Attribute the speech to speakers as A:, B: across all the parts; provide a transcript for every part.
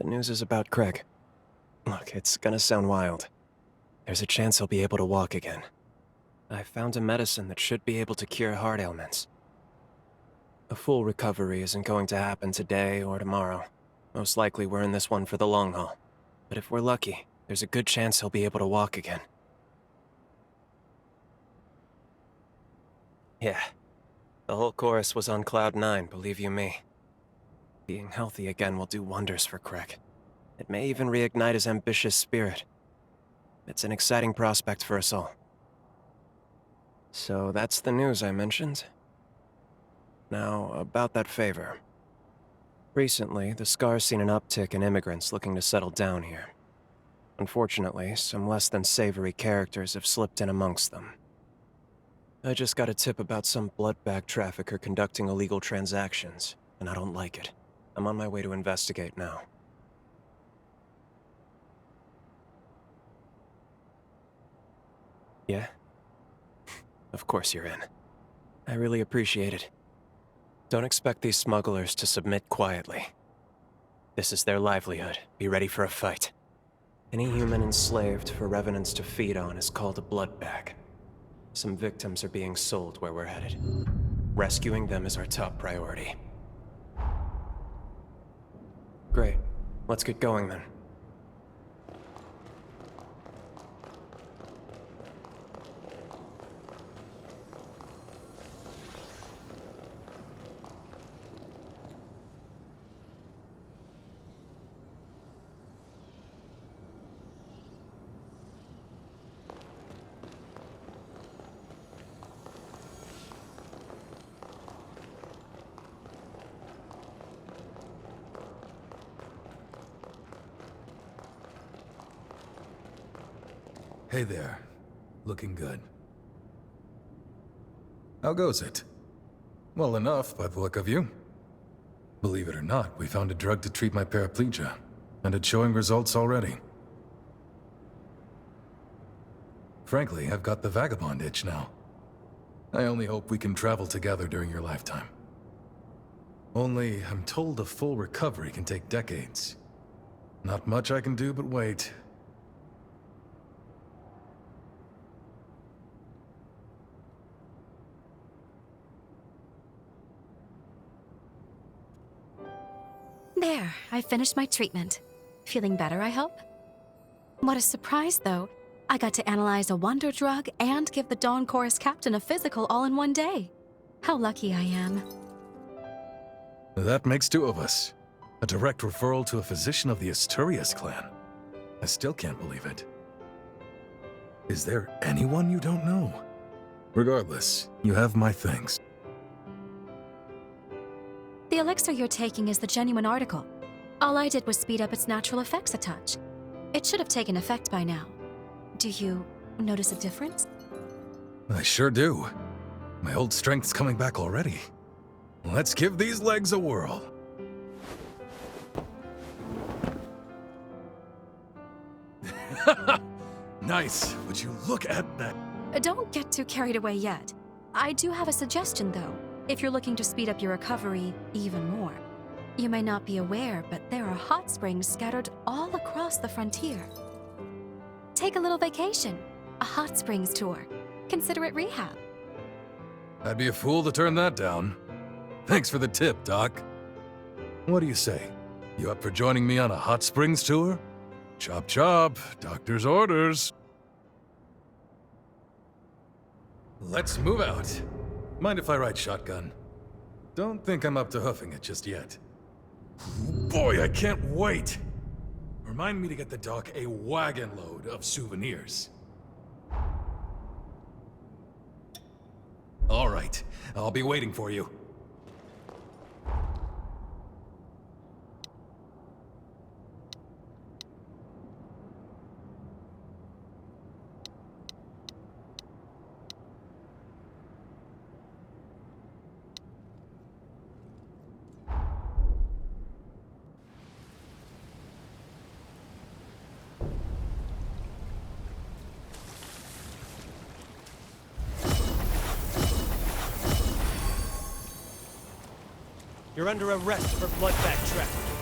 A: The news is about Craig. Look, it's gonna sound wild. There's a chance he'll be able to walk again. I found a medicine that should be able to cure heart ailments. A full recovery isn't going to happen today or tomorrow. Most likely we're in this one for the long haul. But if we're lucky, there's a good chance he'll be able to walk again. Yeah. The whole chorus was on Cloud 9, believe you me. Being healthy again will do wonders for Craig. It may even reignite his ambitious spirit. It's an exciting prospect for us all. So that's the news I mentioned. Now, about that favor. Recently, the Scar's seen an uptick in immigrants looking to settle down here. Unfortunately, some less than savory characters have slipped in amongst them. I just got a tip about some blood bag trafficker conducting illegal transactions, and I don't like it. I'm on my way to investigate now. Yeah? Of course you're in. I really appreciate it. Don't expect these smugglers to submit quietly. This is their livelihood. Be ready for a fight. Any human enslaved for revenants to feed on is called a blood bag. Some victims are being sold where we're headed. Rescuing them is our top priority. Great. Let's get going then.
B: Hey there. Looking good. How goes it? Well enough, by the look of you. Believe it or not, we found a drug to treat my paraplegia, and it's showing results already. Frankly, I've got the vagabond itch now. I only hope we can travel together during your lifetime. Only, I'm told a full recovery can take decades. Not much I can do but wait.
C: There, I finished my treatment. Feeling better, I hope? What a surprise, though. I got to analyze a wonder drug and give the Dawn Chorus captain a physical all in one day. How lucky I am.
B: That makes two of us. A direct referral to a physician of the Asturias clan. I still can't believe it. Is there anyone you don't know? Regardless, you have my thanks.
C: The elixir you're taking is the genuine article. All I did was speed up its natural effects a touch. It should have taken effect by now. Do you notice a difference?
B: I sure do. My old strength's coming back already. Let's give these legs a whirl. Nice. Would you look at that?
C: Don't get too carried away yet. I do have a suggestion, though, if you're looking to speed up your recovery even more. You may not be aware, but there are hot springs scattered all across the frontier. Take a little vacation, a hot springs tour. Consider it rehab.
B: I'd be a fool to turn that down. Thanks for the tip, Doc. What do you say? You up for joining me on a hot springs tour? Chop chop, doctor's orders. Let's move out. Mind if I ride shotgun? Don't think I'm up to hoofing it just yet. Boy, I can't wait! Remind me to get the doc a wagon load of souvenirs. All right, I'll be waiting for you.
A: You're under arrest for blood bag trafficking.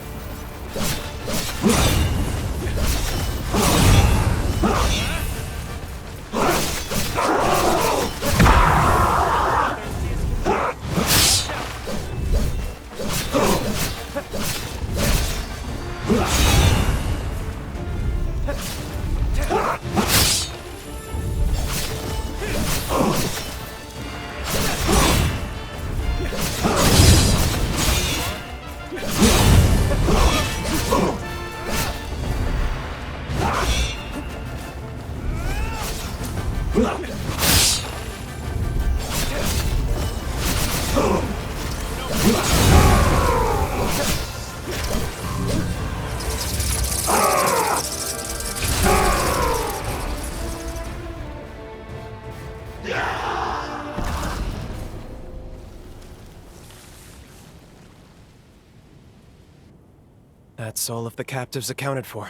A: That's all of the captives accounted for.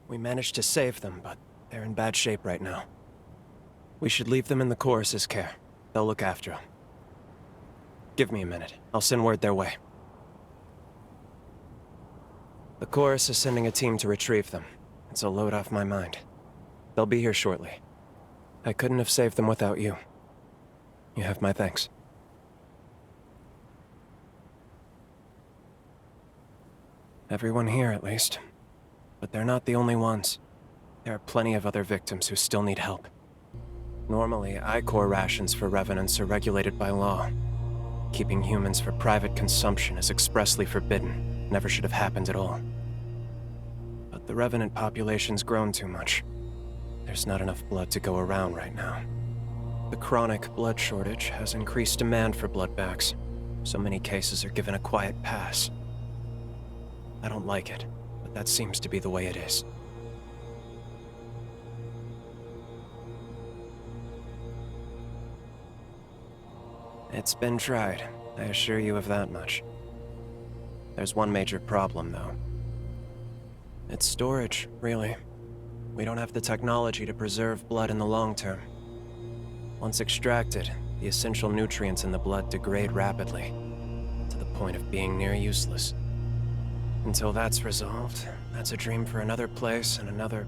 A: We managed to save them, but they're in bad shape right now. We should leave them in the Chorus's care. They'll look after them. Give me a minute. I'll send word their way. The Chorus is sending a team to retrieve them. It's a load off my mind. They'll be here shortly. I couldn't have saved them without you. You have my thanks. Everyone here, at least. But they're not the only ones. There are plenty of other victims who still need help. Normally, Ichor rations for Revenants are regulated by law. Keeping humans for private consumption is expressly forbidden. Never should have happened at all. But the Revenant population's grown too much. There's not enough blood to go around right now. The chronic blood shortage has increased demand for blood bags. So many cases are given a quiet pass. I don't like it, but that seems to be the way it is. It's been tried, I assure you of that much. There's one major problem, though. It's storage, really. We don't have the technology to preserve blood in the long term. Once extracted, the essential nutrients in the blood degrade rapidly, to the point of being near useless. Until that's resolved, that's a dream for another place and another...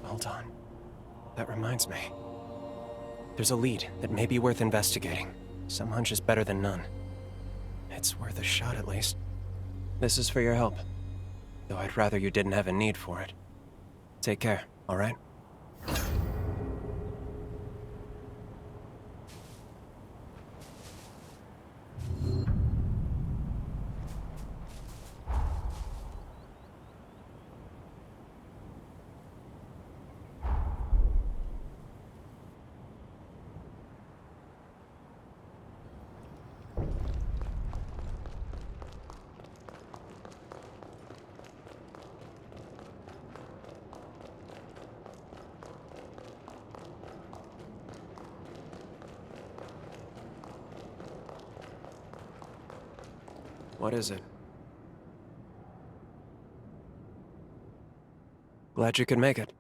A: Hold on. That reminds me. There's a lead that may be worth investigating. Some hunch is better than none. It's worth a shot at least. This is for your help. Though I'd rather you didn't have a need for it. Take care, alright? What is it? Glad you could make it.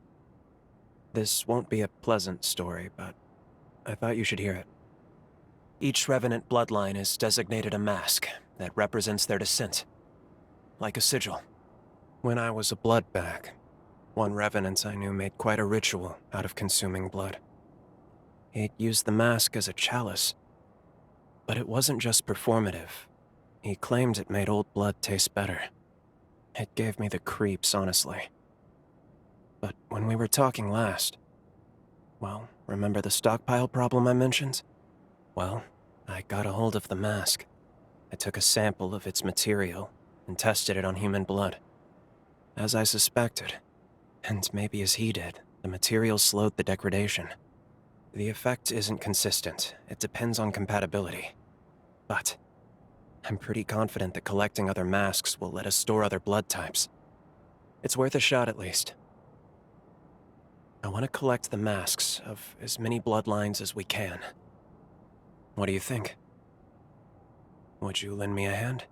A: This won't be a pleasant story, but I thought you should hear it. Each Revenant bloodline is designated a mask that represents their descent, like a sigil. When I was a blood bag, one Revenant I knew made quite a ritual out of consuming blood. He'd used the mask as a chalice, but it wasn't just performative. He claimed it made old blood taste better. It gave me the creeps, honestly. But when we were talking last... Well, remember the stockpile problem I mentioned? Well, I got a hold of the mask. I took a sample of its material and tested it on human blood. As I suspected, and maybe as he did, the material slowed the degradation. The effect isn't consistent. It depends on compatibility. But I'm pretty confident that collecting other masks will let us store other blood types. It's worth a shot at least. I want to collect the masks of as many bloodlines as we can. What do you think? Would you lend me a hand?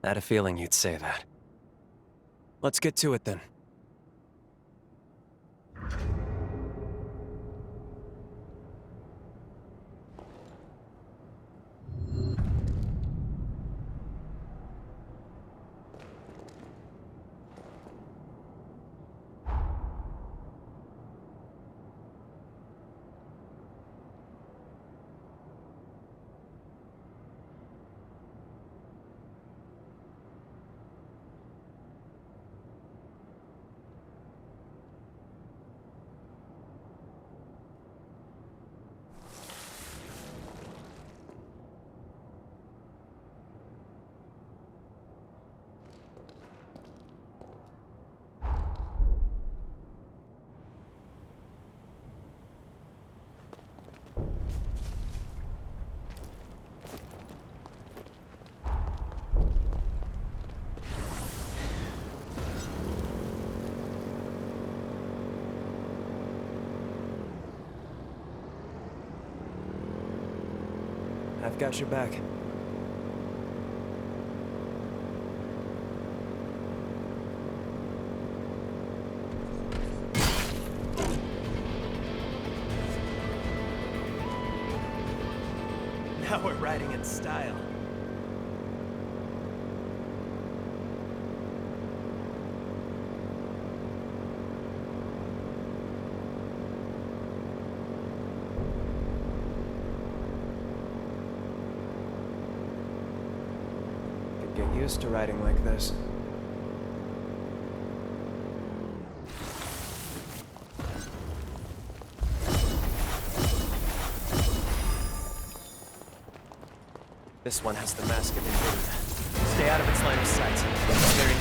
A: I had a feeling you'd say that. Let's get to it then. I've got your back. Now we're riding in style. Could get used to riding like this. This one has the Mask of Invader. Stay out of its line of sight. Very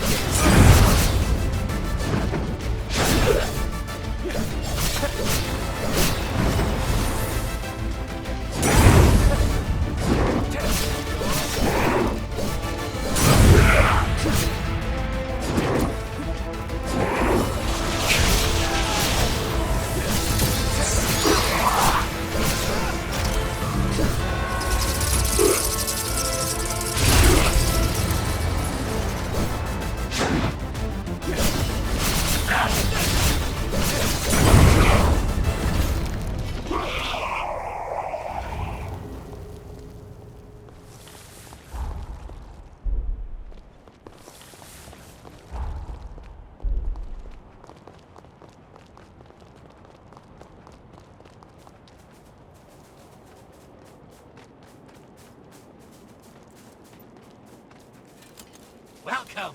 D: Welcome!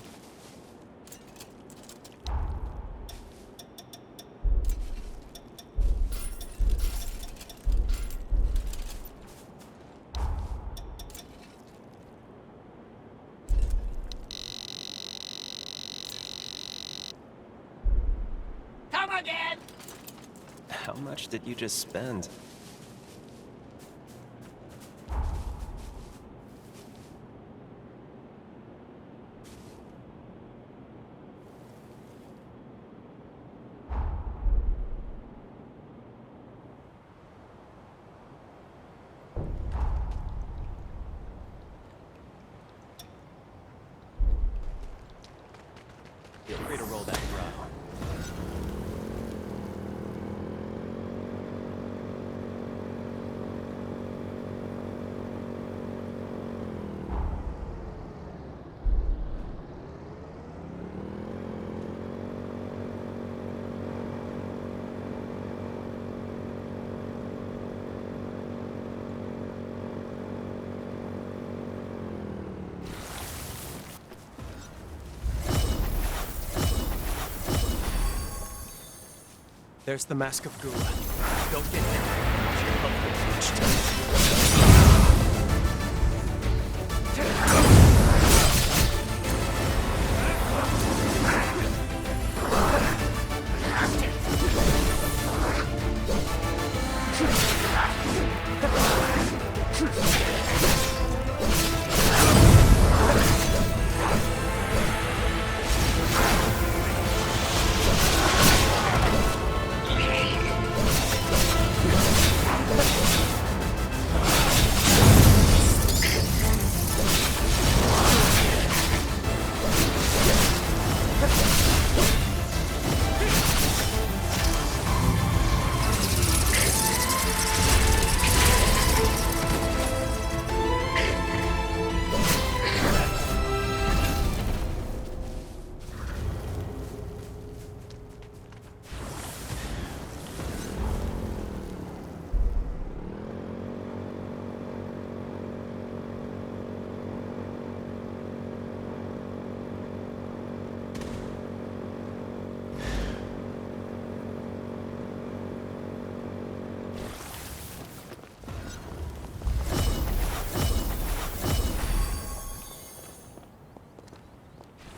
D: Come again!
A: How much did you just spend? Feel free to roll that throttle. There's the Mask of Gula. Don't get hit. Watch your health get reached.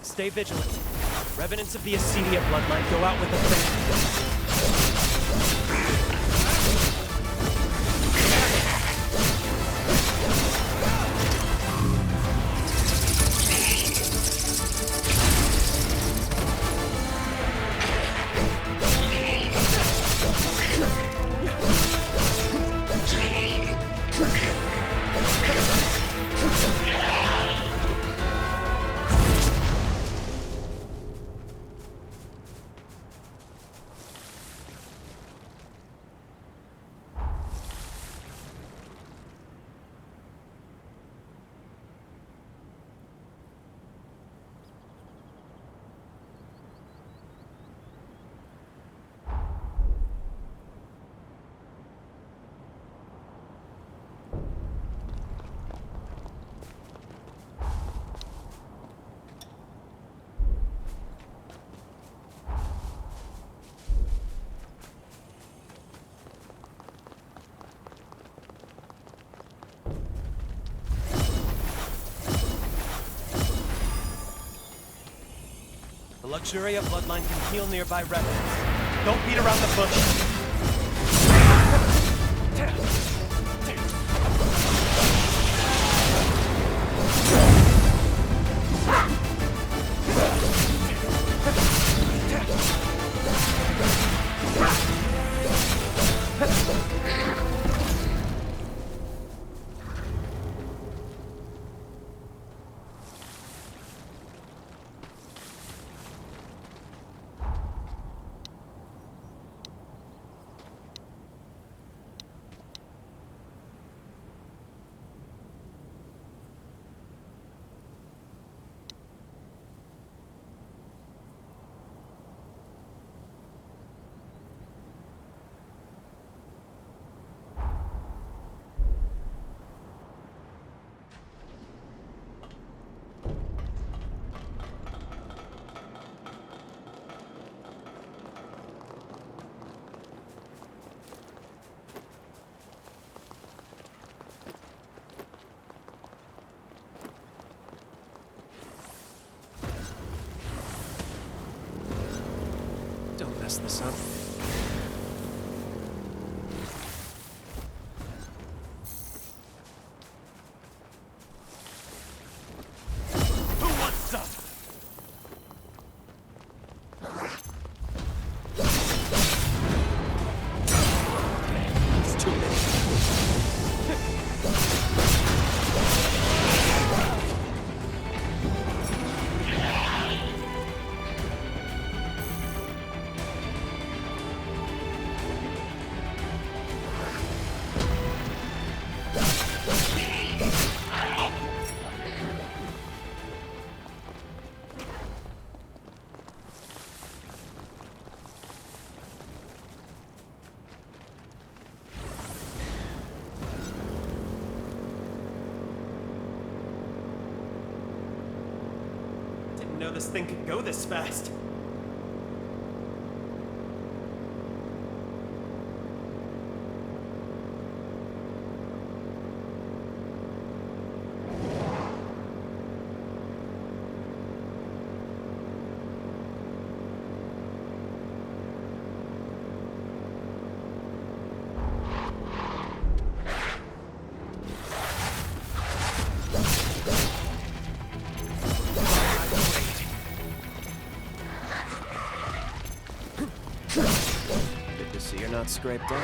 A: Stay vigilant. Revenants of the Acedia bloodline go out with a bang. Luxuria bloodline can heal nearby residents. Don't beat around the bush. Don't mess this up.
D: Who wants some?
A: It's too many. Didn't know this thing could go this fast. Good to see you're not scraped up.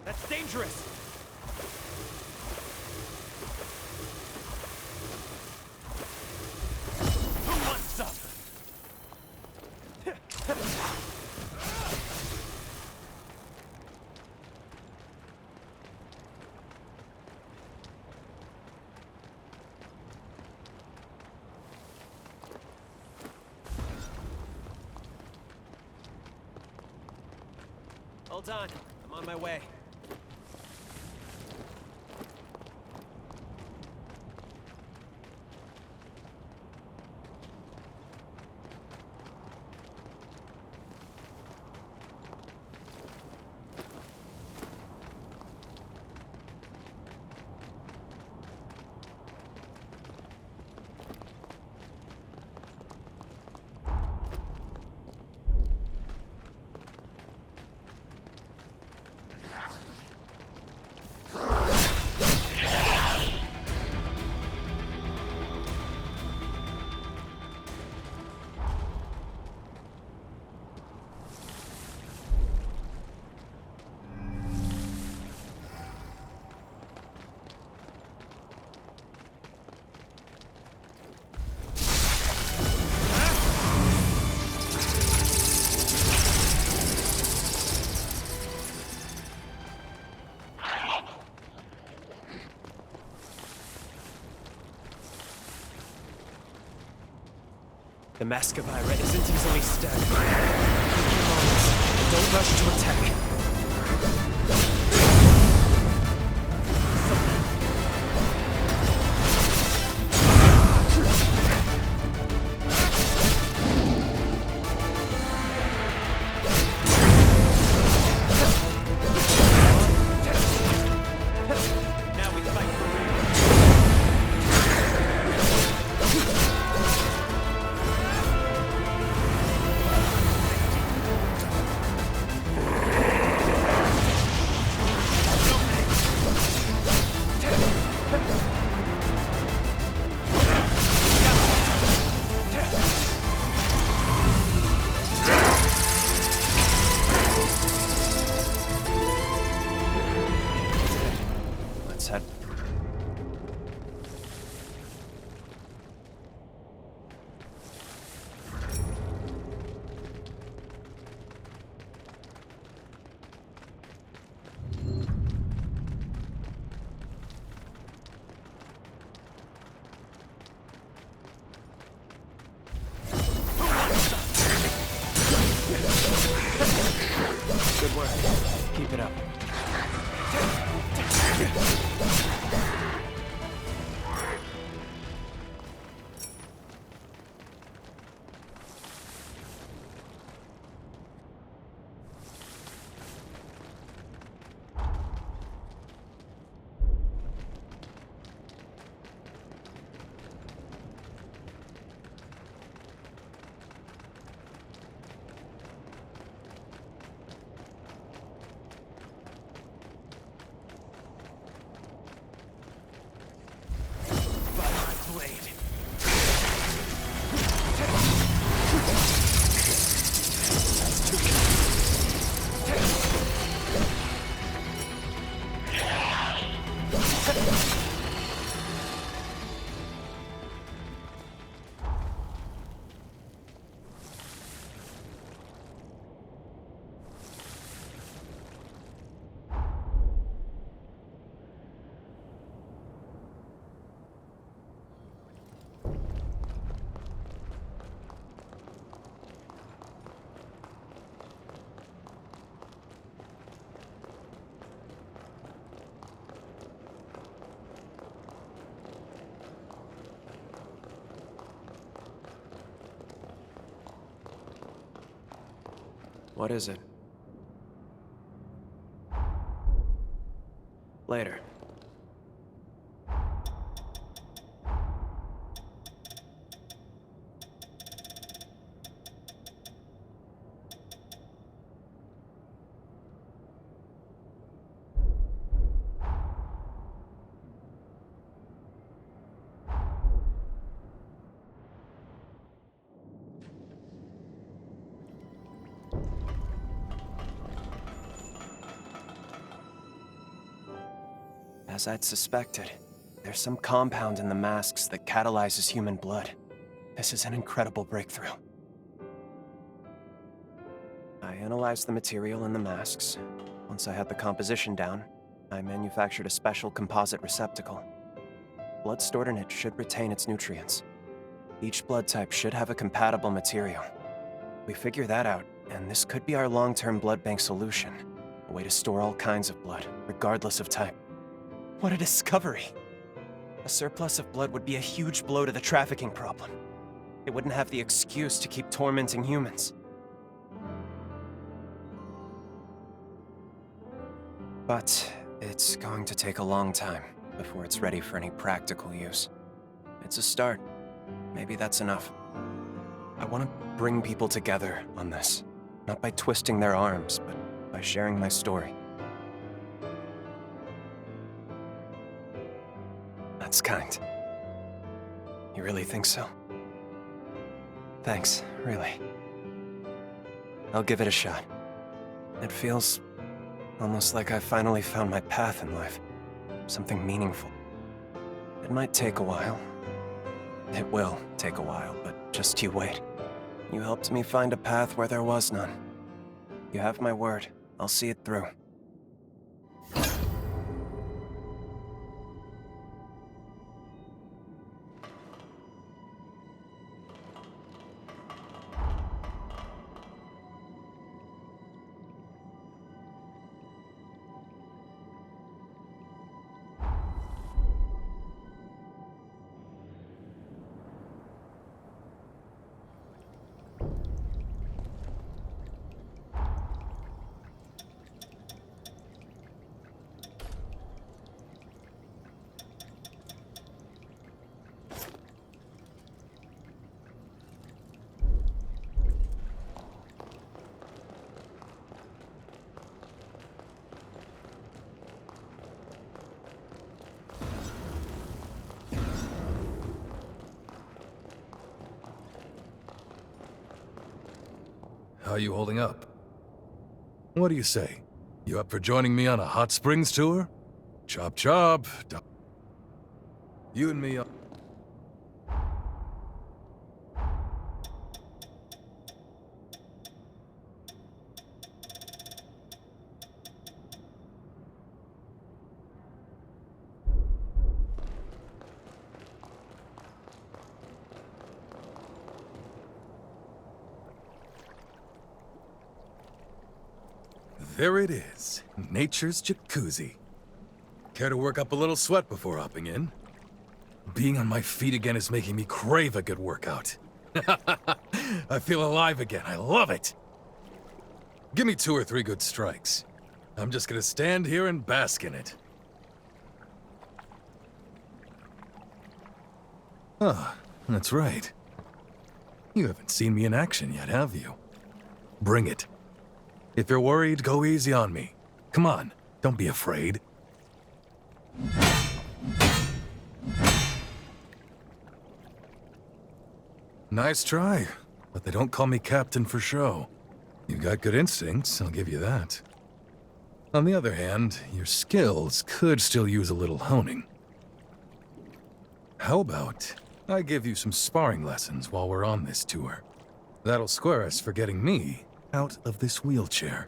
A: That's dangerous! Who wants some? Hold on, I'm on my way. The Mascavira isn't easily staggered. Take your moments, and don't rush to attack. Now we fight for real. Let's head. Good work. Keep it up. By my blade. What is it? Later. As I'd suspected, there's some compound in the masks that catalyzes human blood. This is an incredible breakthrough. I analyzed the material in the masks. Once I had the composition down, I manufactured a special composite receptacle. Blood stored in it should retain its nutrients. Each blood type should have a compatible material. We figure that out, and this could be our long-term blood bank solution. A way to store all kinds of blood, regardless of type. What a discovery! A surplus of blood would be a huge blow to the trafficking problem. It wouldn't have the excuse to keep tormenting humans. But it's going to take a long time before it's ready for any practical use. It's a start. Maybe that's enough. I want to bring people together on this. Not by twisting their arms, but by sharing my story. That's kind. You really think so? Thanks, really. I'll give it a shot. It feels almost like I've finally found my path in life. Something meaningful. It might take a while. It will take a while, but just you wait. You helped me find a path where there was none. You have my word. I'll see it through.
B: How you holding up? What do you say? You up for joining me on a hot springs tour? Chop chop. You and me. There it is, nature's jacuzzi. Care to work up a little sweat before hopping in? Being on my feet again is making me crave a good workout. I feel alive again, I love it. Give me 2 or 3 good strikes. I'm just gonna stand here and bask in it. Ah, that's right. You haven't seen me in action yet, have you? Bring it. If you're worried, go easy on me. Come on, don't be afraid. Nice try, but they don't call me captain for show. You've got good instincts, I'll give you that. On the other hand, your skills could still use a little honing. How about I give you some sparring lessons while we're on this tour? That'll square us for getting me out of this wheelchair.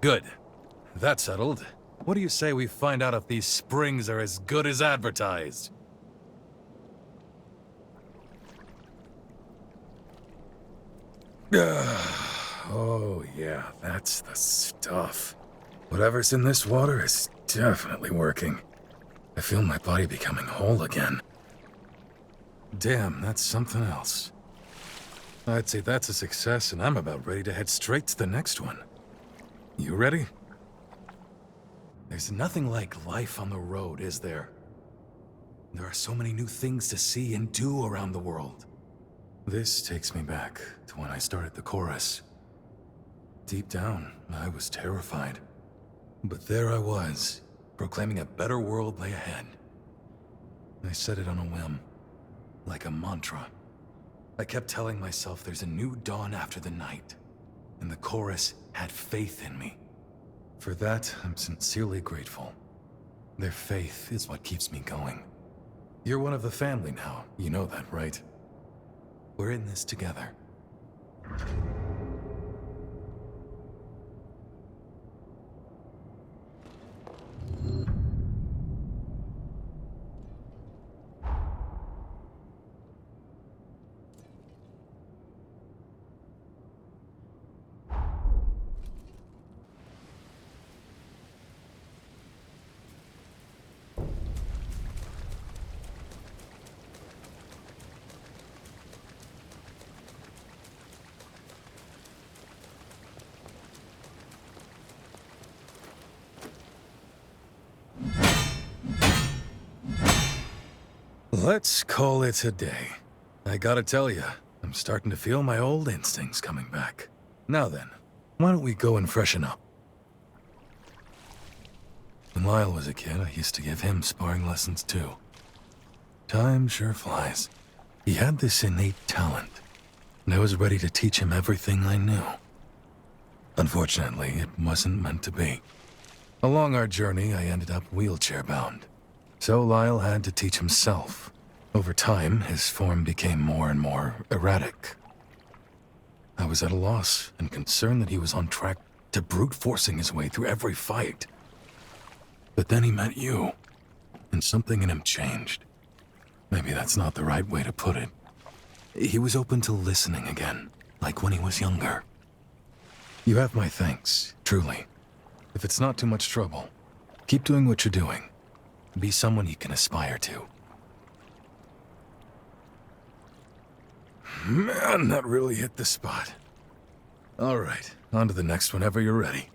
B: Good. That's settled. What do you say we find out if these springs are as good as advertised? Oh yeah, that's the stuff. Whatever's in this water is definitely working. I feel my body becoming whole again. Damn, that's something else. I'd say that's a success, and I'm about ready to head straight to the next one. You ready? There's nothing like life on the road, is there? There are so many new things to see and do around the world. This takes me back to when I started the chorus. Deep down, I was terrified. But there I was, proclaiming a better world lay ahead. I said it on a whim, like a mantra. I kept telling myself there's a new dawn after the night, and the chorus had faith in me. For that, I'm sincerely grateful. Their faith is what keeps me going. You're one of the family now, you know that, right? We're in this together. Let's call it a day. I gotta tell you, I'm starting to feel my old instincts coming back. Now then, why don't we go and freshen up? When Lyle was a kid, I used to give him sparring lessons too. Time sure flies. He had this innate talent, and I was ready to teach him everything I knew. Unfortunately, it wasn't meant to be. Along our journey, I ended up wheelchair-bound. So Lyle had to teach himself. Over time, his form became more and more erratic. I was at a loss and concerned that he was on track to brute forcing his way through every fight. But then he met you, and something in him changed. Maybe that's not the right way to put it. He was open to listening again, like when he was younger. You have my thanks, truly. If it's not too much trouble, keep doing what you're doing. Be someone you can aspire to. Man, that really hit the spot. All right, on to the next whenever you're ready.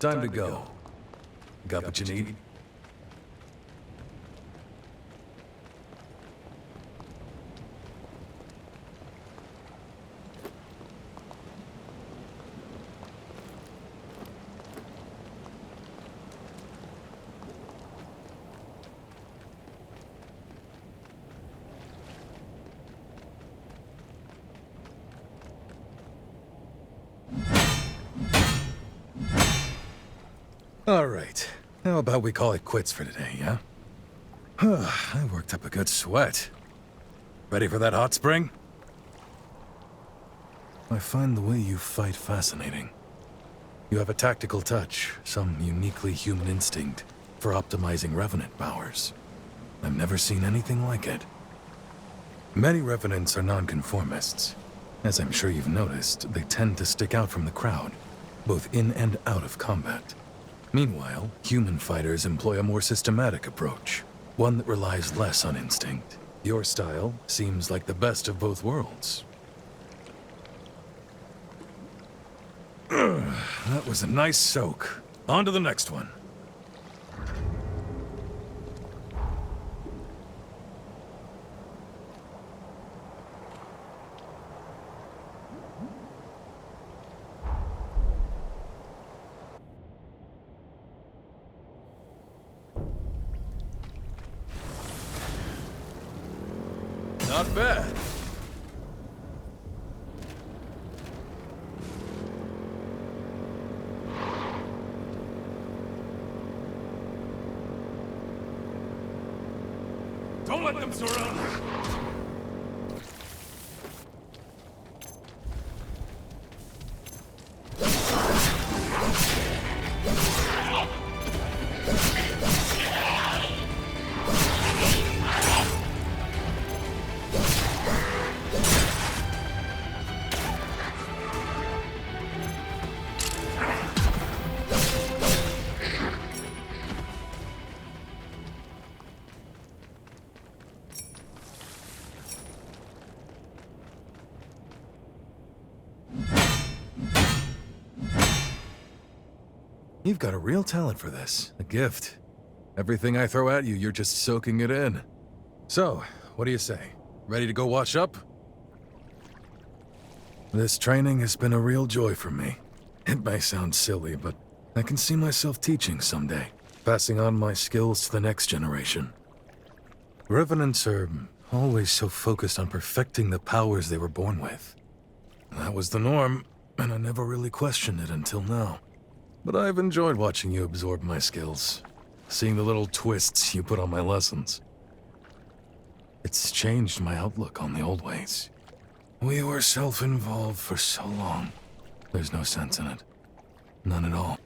B: Time to go. Got what you need? All right. How about we call it quits for today, yeah? I worked up a good sweat. Ready for that hot spring? I find the way you fight fascinating. You have a tactical touch, some uniquely human instinct for optimizing Revenant powers. I've never seen anything like it. Many Revenants are nonconformists. As I'm sure you've noticed, they tend to stick out from the crowd, both in and out of combat. Meanwhile, human fighters employ a more systematic approach, one that relies less on instinct. Your style seems like the best of both worlds. That was a nice soak. On to the next one. Not bad.
D: Don't let them surround you!
B: You've got a real talent for this. A gift. Everything I throw at you, you're just soaking it in. So, what do you say? Ready to go wash up? This training has been a real joy for me. It may sound silly, but I can see myself teaching someday, passing on my skills to the next generation. Revenants are always so focused on perfecting the powers they were born with. That was the norm, and I never really questioned it until now. But I've enjoyed watching you absorb my skills, seeing the little twists you put on my lessons. It's changed my outlook on the old ways. We were self-involved for so long. There's no sense in it. None at all.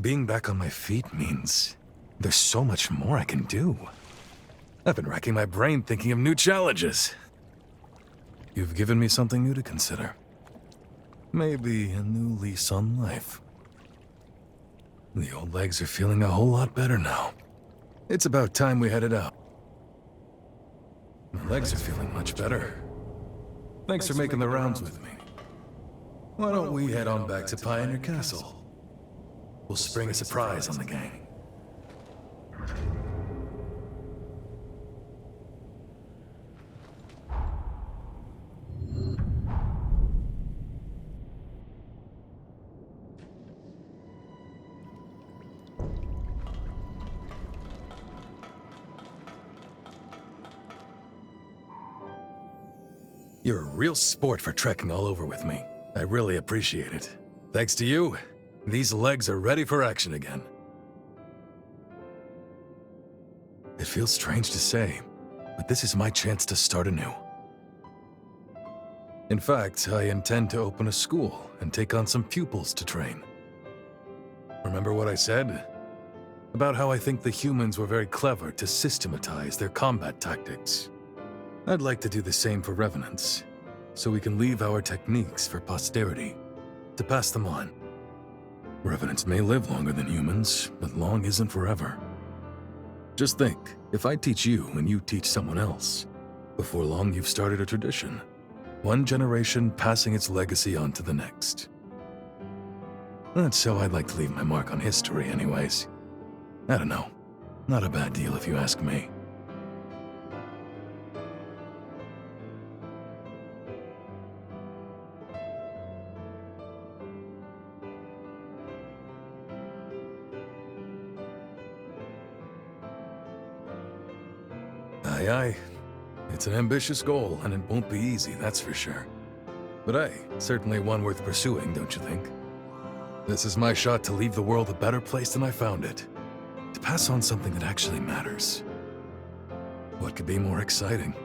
B: Being back on my feet means there's so much more I can do. I've been racking my brain thinking of new challenges. You've given me something new to consider. Maybe a new lease on life. The old legs are feeling a whole lot better now. It's about time we headed out. My legs are feeling much better. Thanks for making the rounds with me. Why don't we head on back to Pioneer Castle? We'll spring a surprise on the gang. You're a real sport for trekking all over with me. I really appreciate it. Thanks to you, these legs are ready for action again. It feels strange to say, but this is my chance to start anew. In fact, I intend to open a school and take on some pupils to train. Remember what I said? About how I think the humans were very clever to systematize their combat tactics. I'd like to do the same for Revenants, so we can leave our techniques for posterity, to pass them on. Revenants may live longer than humans, but long isn't forever. Just think, if I teach you and you teach someone else, before long you've started a tradition. One generation passing its legacy on to the next. That's how I'd like to leave my mark on history anyways. I don't know. Not a bad deal if you ask me. Aye, aye. It's an ambitious goal, and it won't be easy, that's for sure. But hey, certainly one worth pursuing, don't you think? This is my shot to leave the world a better place than I found it. To pass on something that actually matters. What could be more exciting?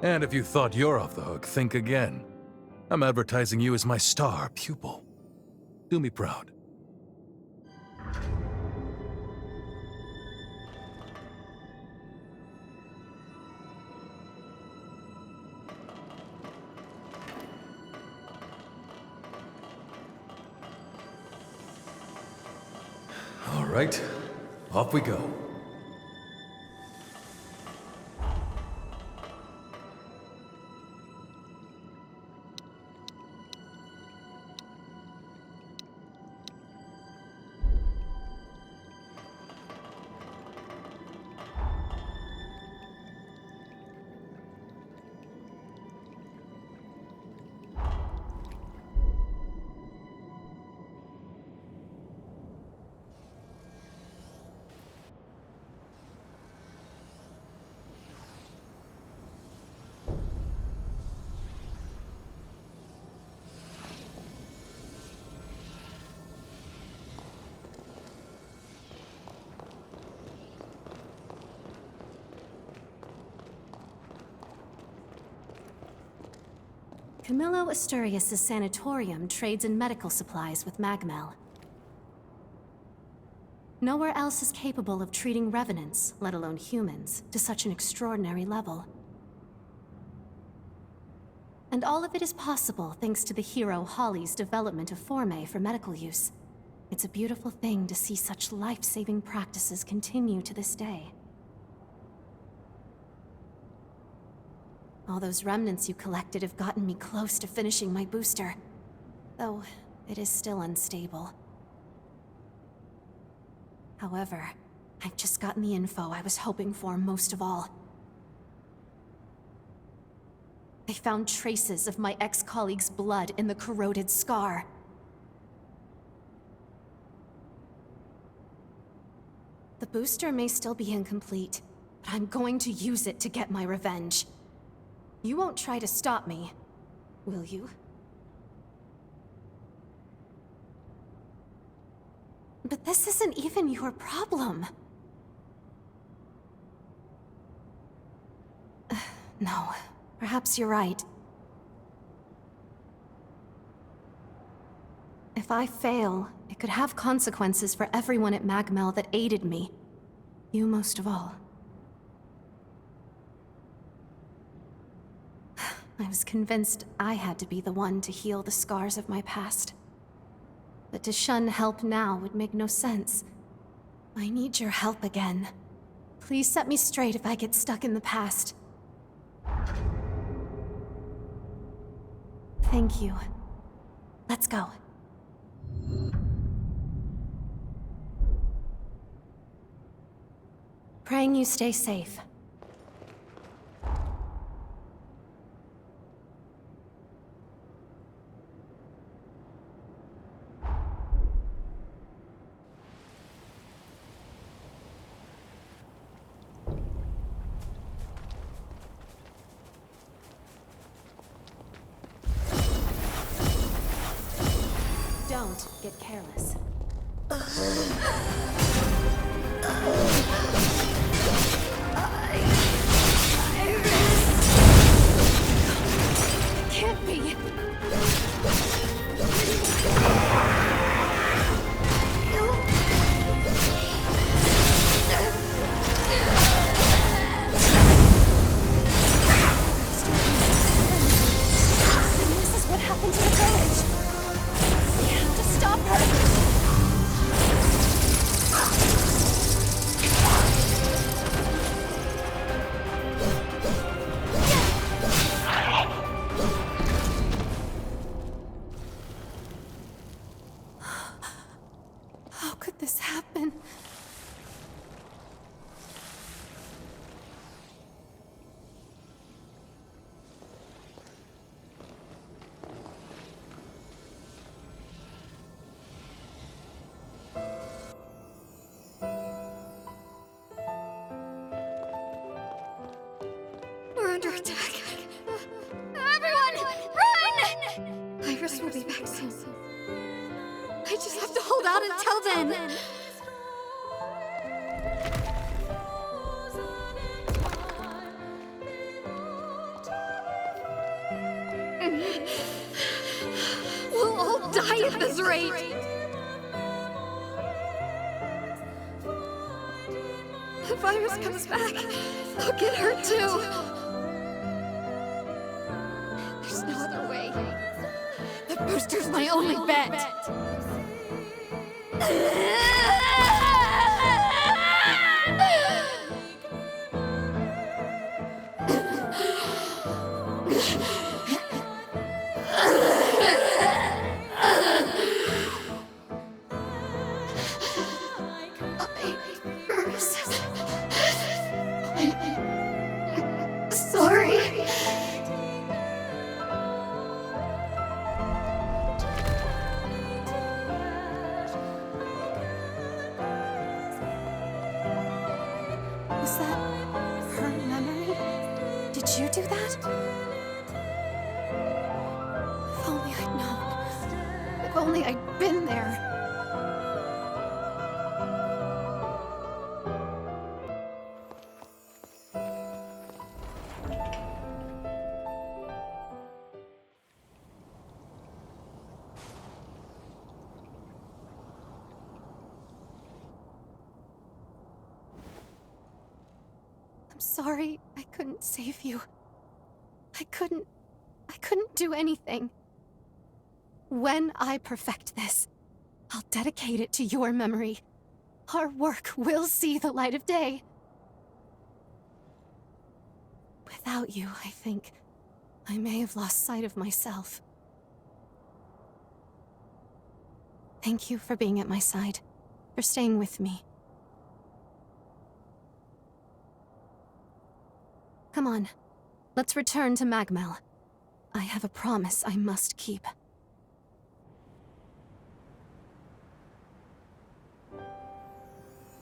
B: And if you thought you're off the hook, think again. I'm advertising you as my star pupil. Do me proud. All right, off we go.
E: Camillo Asturias' sanatorium trades in medical supplies with Magmel. Nowhere else is capable of treating revenants, let alone humans, to such an extraordinary level. And all of it is possible thanks to the hero Holly's development of Forme for medical use. It's a beautiful thing to see such life-saving practices continue to this day. All those remnants you collected have gotten me close to finishing my booster, though it is still unstable. However, I've just gotten the info I was hoping for most of all. They found traces of my ex-colleague's blood in the corroded scar. The booster may still be incomplete, but I'm going to use it to get my revenge. You won't try to stop me, will you? But this isn't even your problem. No, perhaps you're right. If I fail, it could have consequences for everyone at Magmel that aided me. You most of all. I was convinced I had to be the one to heal the scars of my past. But to shun help now would make no sense. I need your help again. Please set me straight if I get stuck in the past. Thank you. Let's go. Praying you stay safe. Don't get careless. Can't be. This is what happened to the village. We have to stop her!
C: under attack. Everyone, run! Iris will be back soon. I just have to hold out until then. We'll all die at this rate. If Iris comes back, I'll get her too. There's no other way. The booster's my only bet. Sorry.
E: Was that her memory? Did you do that? If only I'd known. If only I'd been there. I'm sorry I couldn't save you. I couldn't do anything. When I perfect this, I'll dedicate it to your memory. Our work will see the light of day. Without you, I think, I may have lost sight of myself. Thank you for being at my side, for staying with me. Come on, let's return to Magmel. I have a promise I must keep.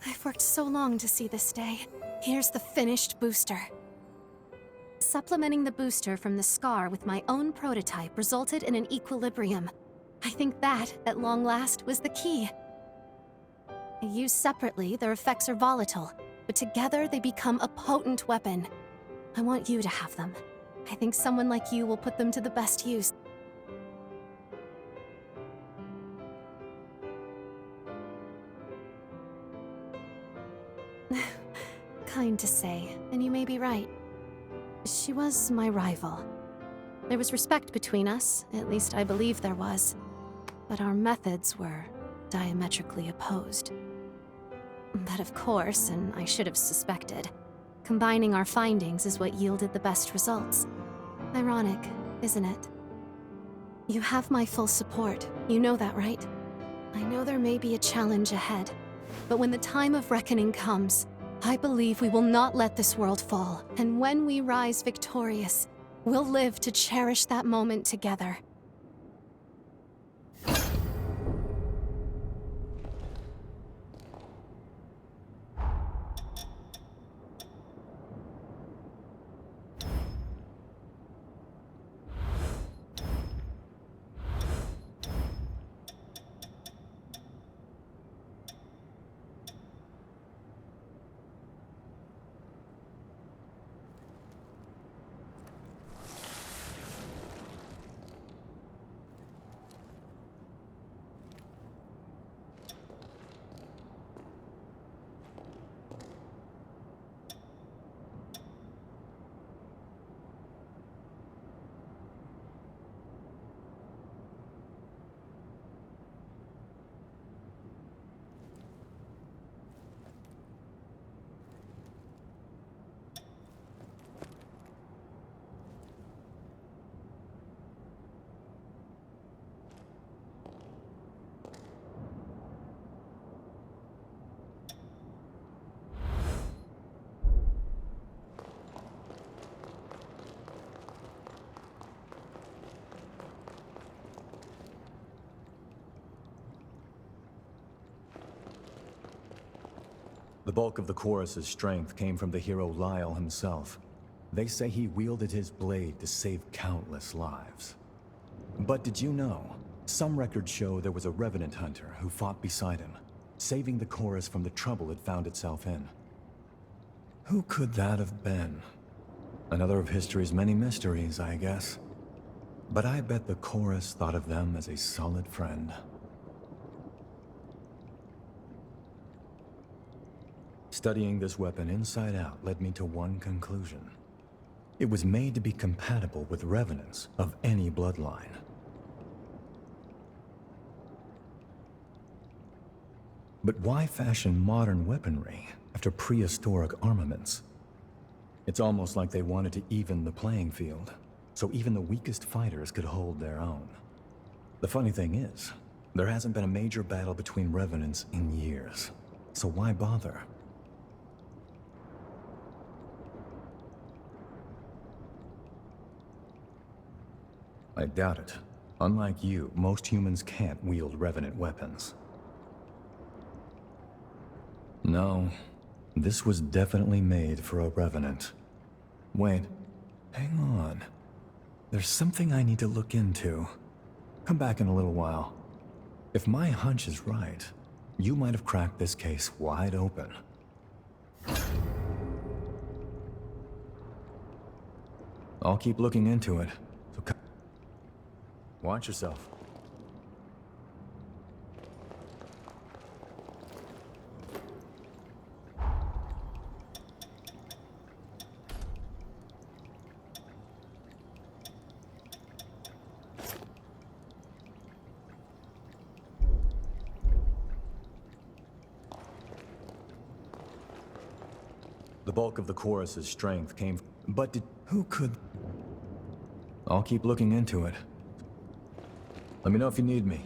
E: I've worked so long to see this day. Here's the finished booster. Supplementing the booster from the Scar with my own prototype resulted in an equilibrium. I think that, at long last, was the key. Used separately, their effects are volatile, but together they become a potent weapon. I want you to have them. I think someone like you will put them to the best use. Kind to say, and you may be right. She was my rival. There was respect between us, at least I believe there was. But our methods were diametrically opposed. That, of course, and I should have suspected. Combining our findings is what yielded the best results. Ironic, isn't it? You have my full support. You know that, right? I know there may be a challenge ahead, but when the time of reckoning comes, I believe we will not let this world fall, and when we rise victorious, we'll live to cherish that moment together.
F: The bulk of the chorus's strength came from the hero Lyle himself. They say he wielded his blade to save countless lives. But did you know, some records show there was a Revenant hunter who fought beside him, saving the chorus from the trouble it found itself in. Who could that have been? Another of history's many mysteries, I guess. But I bet the chorus thought of them as a solid friend. Studying this weapon inside out led me to one conclusion. It was made to be compatible with revenants of any bloodline. But why fashion modern weaponry after prehistoric armaments? It's almost like they wanted to even the playing field, so even the weakest fighters could hold their own. The funny thing is, there hasn't been a major battle between revenants in years, so why bother? I doubt it. Unlike you, most humans can't wield revenant weapons. No, this was definitely made for a revenant. Wait, hang on. There's something I need to look into. Come back in a little while. If my hunch is right, you might have cracked this case wide open. I'll keep looking into it, so watch yourself. The bulk of the chorus's strength came, but who could? I'll keep looking into it. Let me know if you need me.